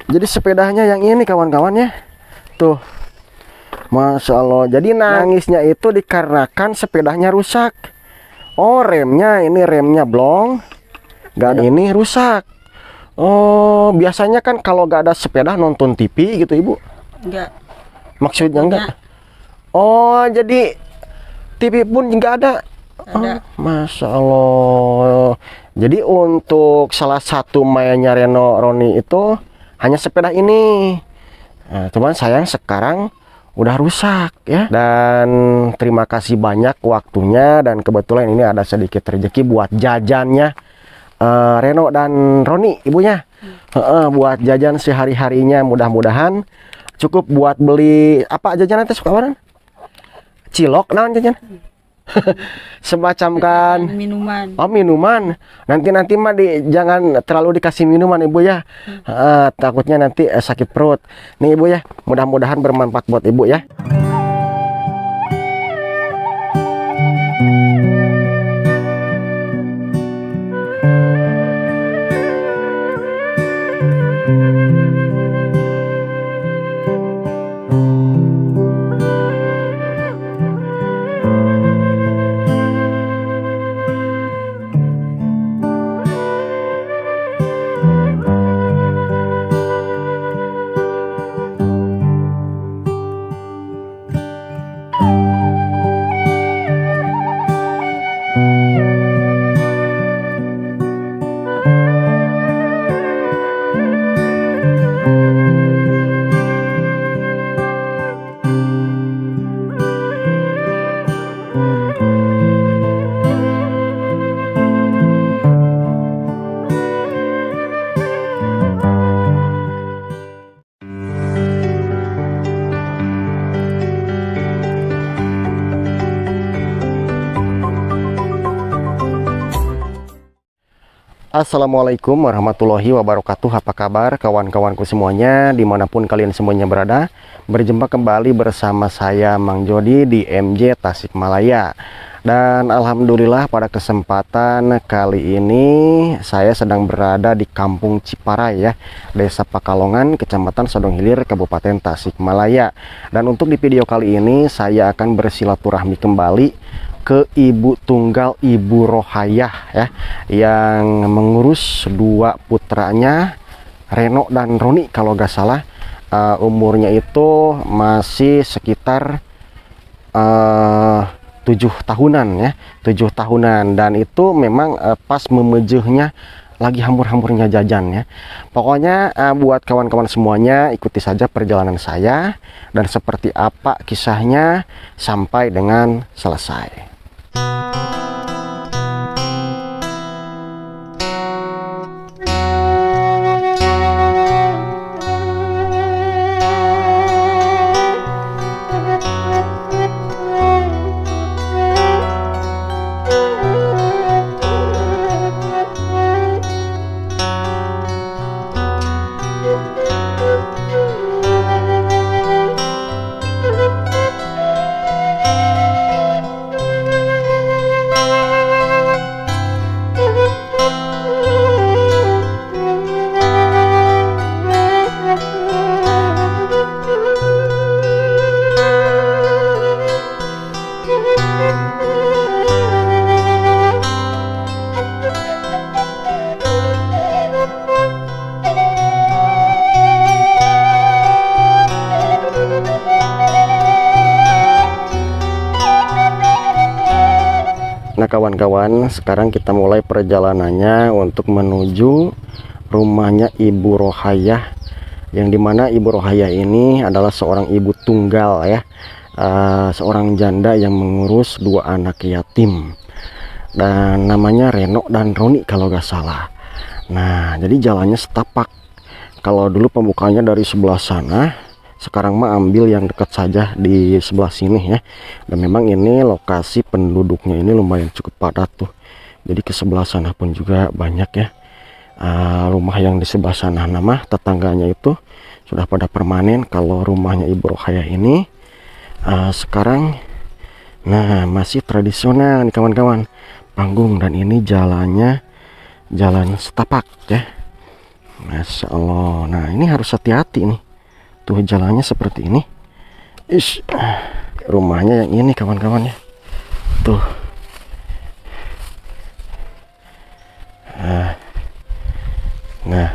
Jadi sepedanya yang ini kawan-kawan ya. Tuh. Masya Allah. Jadi nangisnya itu dikarenakan sepedanya rusak. Oh, remnya ini remnya blong. Gak ada ini rusak. Oh, biasanya kan kalau gak ada sepeda nonton TV gitu Ibu? Enggak. Maksudnya enggak? Oh, jadi TV pun nggak ada. Ada. Masya Allah. Jadi untuk salah satu mainnya Roni itu hanya sepeda ini. Nah, cuman sayang sekarang udah rusak ya. Dan terima kasih banyak waktunya, dan kebetulan ini ada sedikit rezeki buat jajannya Reno dan Roni ibunya. Buat jajan sehari-harinya, mudah-mudahan cukup buat beli apa jajanan teh suka warna? Cilok naon jajan? Semacam kan Minuman. oh minuman, nanti mah jangan terlalu dikasih minuman ibu ya. Takutnya nanti sakit perut nih ibu ya. Mudah-mudahan bermanfaat buat ibu ya. Assalamualaikum warahmatullahi wabarakatuh. Apa kabar kawan-kawanku semuanya dimanapun kalian semuanya berada? Berjumpa kembali bersama saya Mang Jody di MJ Tasikmalaya. Dan alhamdulillah pada kesempatan kali ini saya sedang berada di Kampung Ciparai ya, Desa Pakalongan, Kecamatan Sodong Hilir, Kabupaten Tasikmalaya. Dan untuk di video kali ini saya akan bersilaturahmi kembali ke ibu tunggal Ibu Rohayah ya, yang mengurus dua putranya Reno dan Roni kalau gak salah. Umurnya itu masih sekitar 7 tahunan ya, 7 tahunan, dan itu memang pas memejehnya lagi hambur-hamburnya jajan ya. Pokoknya buat kawan-kawan semuanya ikuti saja perjalanan saya dan seperti apa kisahnya sampai dengan selesai. Nah kawan-kawan, sekarang kita mulai perjalanannya untuk menuju rumahnya Ibu Rohayah, yang dimana Ibu Rohayah ini adalah seorang ibu tunggal ya, seorang janda yang mengurus dua anak yatim, dan namanya Reno dan Roni kalau gak salah. Nah jadi jalannya setapak. Kalau dulu pembukanya dari sebelah sana, sekarang mah ambil yang dekat saja di sebelah sini ya. Dan memang ini lokasi penduduknya ini lumayan cukup padat tuh. Jadi ke sebelah sana pun juga banyak ya. Rumah yang di sebelah sana nama tetangganya itu sudah pada permanen. Kalau rumahnya Ibu Rohayah ini sekarang nah masih tradisional nih kawan-kawan, panggung, dan ini jalannya jalan setapak ya. Masya Allah. Nah ini harus hati-hati nih. Tuh jalannya seperti ini. Ish. Rumahnya yang ini kawan-kawannya. Tuh. Nah.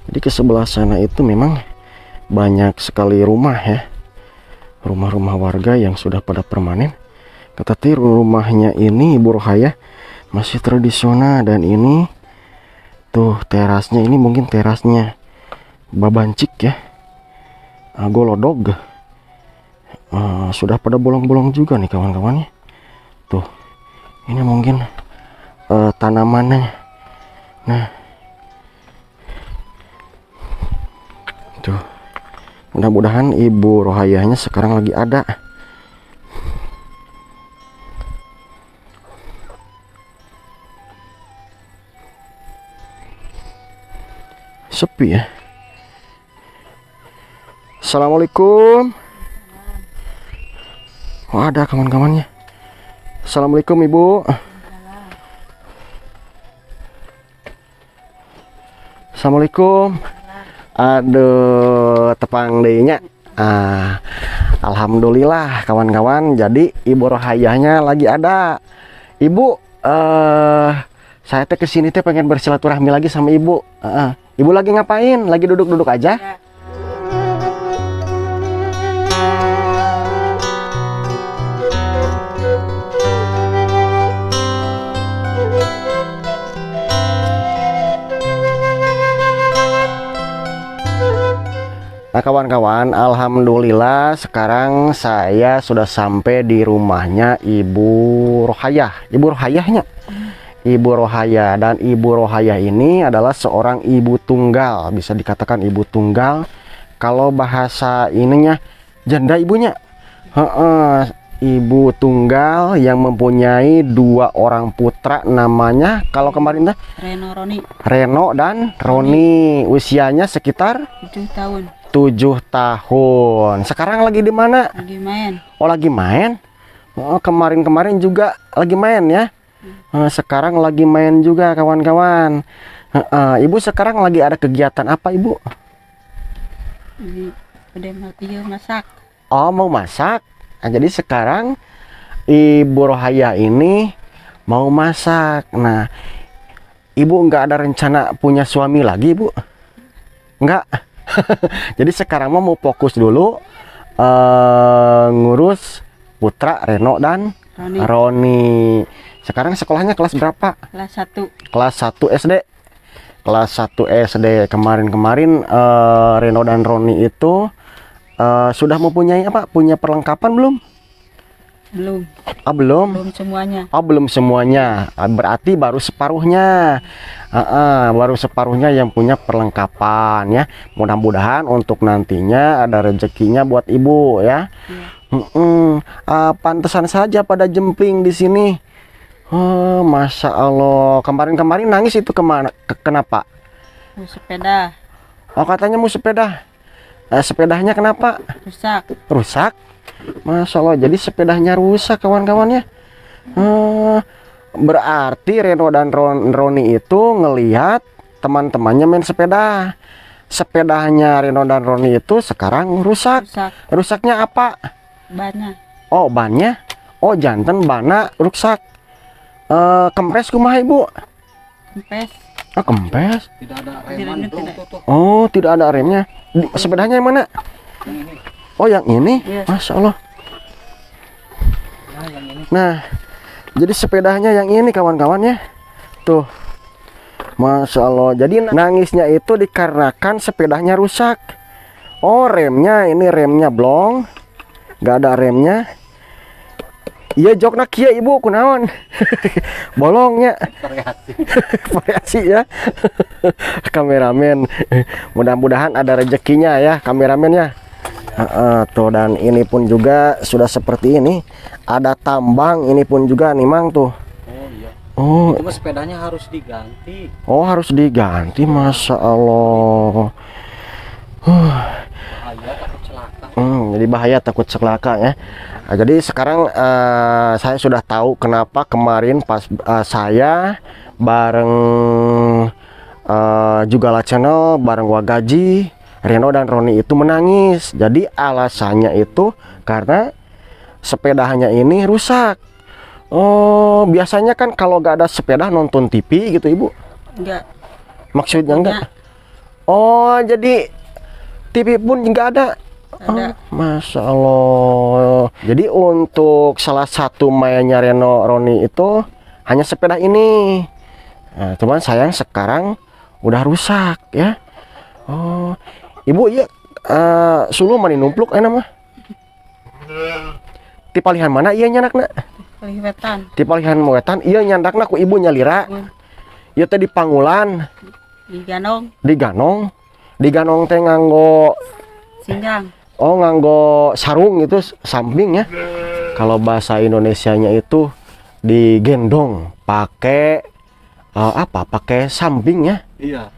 Jadi ke sebelah sana itu memang banyak sekali rumah ya. Rumah-rumah warga yang sudah pada permanen. Tetapi rumahnya ini Ibu Rohayah masih tradisional. Dan ini tuh terasnya, ini mungkin terasnya babancik ya, golodog. Sudah pada bolong-bolong juga nih kawan-kawannya. Tuh ini mungkin tanamannya. Nah tuh, mudah-mudahan Ibu Rohayahnya sekarang lagi ada. Sepi ya. Assalamualaikum. Oh, ada kawan-kawannya. Assalamualaikum Ibu. Assalamualaikum. Aduh, tepang dehnya. Alhamdulillah kawan-kawan. Jadi Ibu Rohayahnya lagi ada. Ibu, saya teh kesini teh pengen bersilaturahmi lagi sama Ibu. Ibu lagi ngapain? Lagi duduk-duduk aja? Ya. Nah kawan-kawan, alhamdulillah sekarang saya sudah sampai di rumahnya Ibu Rohayah. Ibu Rohayahnya, Ibu Rohayah. Dan Ibu Rohayah ini adalah seorang ibu tunggal, bisa dikatakan ibu tunggal. Kalau bahasa ininya janda ibunya, ibu tunggal yang mempunyai 2 orang putra. Namanya kalau kemarin dah Reno, Roni. Reno dan Roni. Usianya sekitar 7 tahun. 7 tahun. Sekarang lagi di mana? Lagi main. Oh, lagi main. Oh, kemarin-kemarin juga lagi main ya. Sekarang lagi main juga kawan-kawan. Ibu sekarang lagi ada kegiatan apa Ibu? Ini udah masak. Oh, mau masak. Nah, jadi sekarang Ibu Rohayah ini mau masak. Nah, Ibu nggak ada rencana punya suami lagi Ibu? Nggak. Jadi sekarang mau fokus dulu ngurus putra Reno dan Roni. Sekarang sekolahnya kelas berapa? Kelas 1. Kelas 1 SD. Kelas 1 SD. Kemarin-kemarin Reno dan Roni itu sudah mempunyai apa? Punya perlengkapan belum? Belum. Belum. Belum semuanya. Belum semuanya. Berarti baru separuhnya. Baru separuhnya yang punya perlengkapan ya. Mudah-mudahan untuk nantinya ada rezekinya buat Ibu ya. Pantesan saja pada jempling di sini. Masya Allah. Kemarin-kemarin nangis itu kemana? Kenapa? Mau sepeda. Oh, katanya mau sepeda. Sepedanya kenapa? Rusak. Rusak? Masya Allah. Jadi sepedanya rusak kawan-kawannya. Berarti Reno dan Roni itu ngelihat teman-temannya main sepeda. Sepedanya Reno dan Roni itu sekarang rusak. Rusaknya apa? Bannya. Oh, bannya. Oh, jantan bana rusak. Kempes kumaha Ibu? Kempes. Kempes. Tidak ada rem. Oh, tidak ada remnya. Sepedanya yang mana? Oh, yang ini. Yes. Masya Allah. Nah, yang ini. Nah, jadi sepedanya yang ini kawan-kawannya. Tuh. Masya Allah. Jadi nangisnya itu dikarenakan sepedanya rusak. Oh, remnya ini remnya blong. Gak ada remnya. Iya jokna kia Ibu kunaon. Bolongnya. Variasi ya. Kameramen. Mudah-mudahan ada rezekinya ya kameramennya. Tuh, dan ini pun juga sudah seperti ini. Ada tambang ini pun juga nih Mang tuh. Oh iya. Oh. Cuma sepedanya harus diganti. Oh, harus diganti. Masya Allah. Bahaya takut celaka. jadi bahaya, takut celaka ya. Nah, jadi sekarang saya sudah tahu kenapa kemarin pas saya bareng Jugala Channel bareng Wagaji, Reno dan Roni itu menangis. Jadi alasannya itu karena sepedanya ini rusak. Oh, biasanya kan kalau gak ada sepeda nonton TV gitu Ibu? Enggak. Maksudnya enggak? Oh, jadi TV pun nggak ada? Ada. Masya Allah. Jadi untuk salah satu mainnya Reno Roni itu hanya sepeda ini. Nah, cuman sayang sekarang udah rusak ya. Oh, Ibu ya sulu mani numpluk nama. Ti palihan mana iya nyandakna? Paliwetan. Ti palihan wetan iya nyandakna ku ibu nyalira. Ieu teh di Pangulan, Di Ganong. di Ganong teh nganggo Singgang. oh nganggo sarung itu samping ya. Kalau bahasa Indonesianya itu digendong pakai apa? Pakai samping ya. Iya.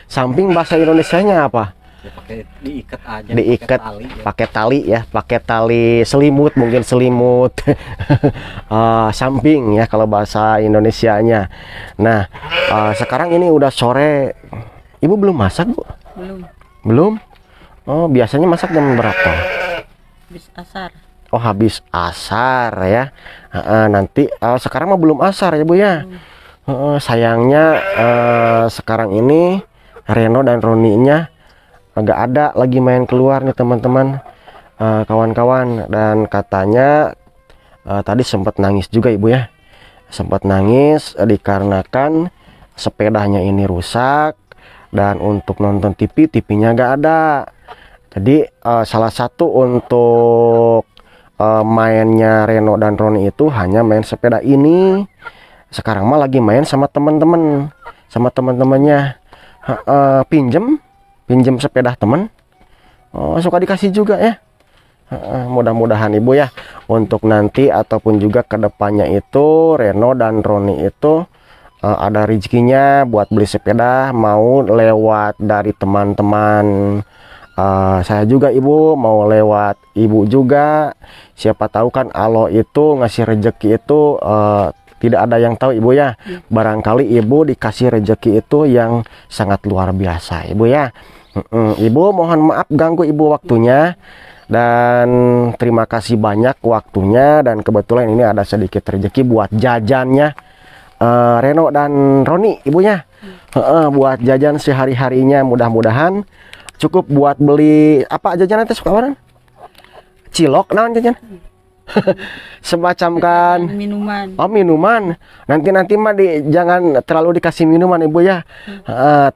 Samping bahasa Indonesianya apa? Ya, pakai diikat aja. Diikat tali, ya. pakai tali ya, pakai tali selimut, mungkin selimut. Samping ya kalau bahasa Indonesianya. Nah, sekarang ini udah sore. Ibu belum masak, Bu? Belum. Oh, biasanya masak jam berapa? Habis asar. Oh, habis asar ya. Nanti sekarang mah belum asar ya Bu ya. Sayangnya sekarang ini Reno dan Roninya nggak ada lagi main keluar nih teman-teman, kawan-kawan. Dan katanya tadi sempat nangis juga Ibu ya. Sempat nangis dikarenakan sepedanya ini rusak. Dan untuk nonton TV-nya nggak ada. Jadi salah satu untuk mainnya Reno dan Roni itu hanya main sepeda ini. Sekarang mah lagi main sama teman-teman, sama teman-temannya. Pinjem sepeda teman. Suka dikasih juga ya. Mudah-mudahan Ibu ya untuk nanti ataupun juga kedepannya itu Reno dan Roni itu ada rezekinya buat beli sepeda, mau lewat dari teman-teman saya juga Ibu, mau lewat Ibu juga. Siapa tahu kan Allah itu ngasih rezeki itu tidak ada yang tahu Ibu ya. Barangkali Ibu dikasih rezeki itu yang sangat luar biasa Ibu ya. Ibu mohon maaf ganggu Ibu waktunya. Dan terima kasih banyak waktunya. Dan kebetulan ini ada sedikit rezeki buat jajannya Reno dan Roni Ibunya. Buat jajan sehari-harinya, mudah-mudahan cukup buat beli apa jajan nanti suka warna? Cilok naon jajan? Semacam kan Minuman. oh minuman. Nanti mah jangan terlalu dikasih minuman Ibu ya.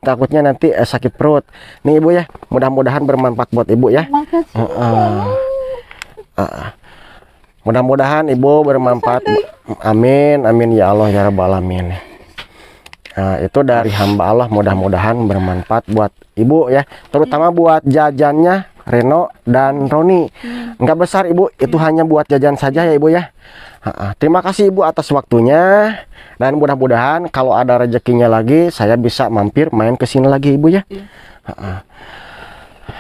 Takutnya nanti sakit perut nih Ibu ya. Mudah-mudahan bermanfaat buat Ibu ya. Mudah-mudahan Ibu bermanfaat. Amin amin ya Allah ya rabbal alamin. Itu dari hamba Allah, mudah-mudahan bermanfaat buat Ibu ya, terutama buat jajannya Reno dan Roni. Enggak besar Ibu, itu hanya buat jajan saja ya Ibu ya. Terima kasih Ibu atas waktunya. Dan mudah-mudahan kalau ada rezekinya lagi saya bisa mampir main ke sini lagi Ibu ya.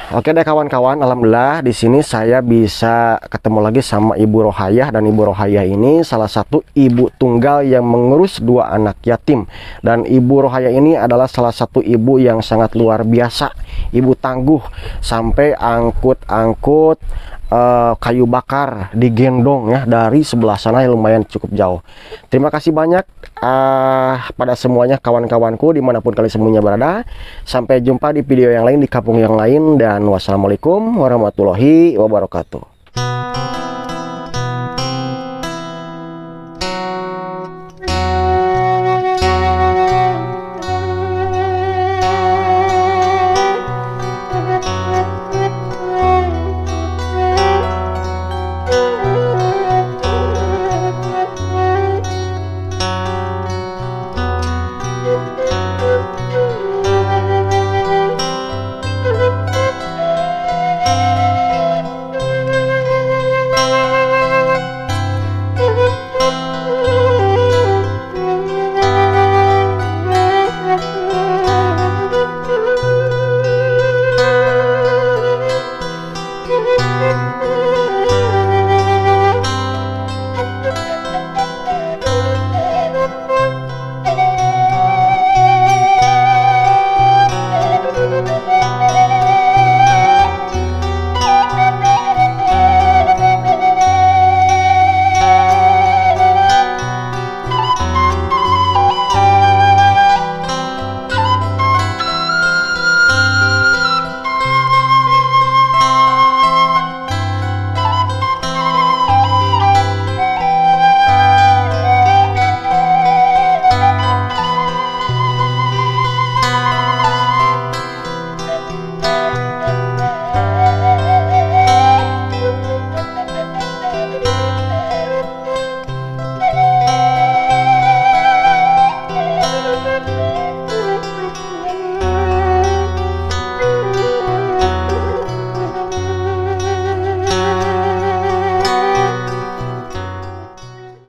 Oke deh kawan-kawan, alhamdulillah di sini saya bisa ketemu lagi sama Ibu Rohayah. Dan Ibu Rohayah ini salah satu ibu tunggal yang mengurus 2 anak yatim. Dan Ibu Rohayah ini adalah salah satu ibu yang sangat luar biasa. Ibu tangguh sampai angkut-angkut kayu bakar digendong ya dari sebelah sana yang lumayan cukup jauh. Terima kasih banyak pada semuanya kawan-kawanku dimanapun kalian semuanya berada. Sampai jumpa di video yang lain, di kampung yang lain, dan wassalamualaikum warahmatullahi wabarakatuh.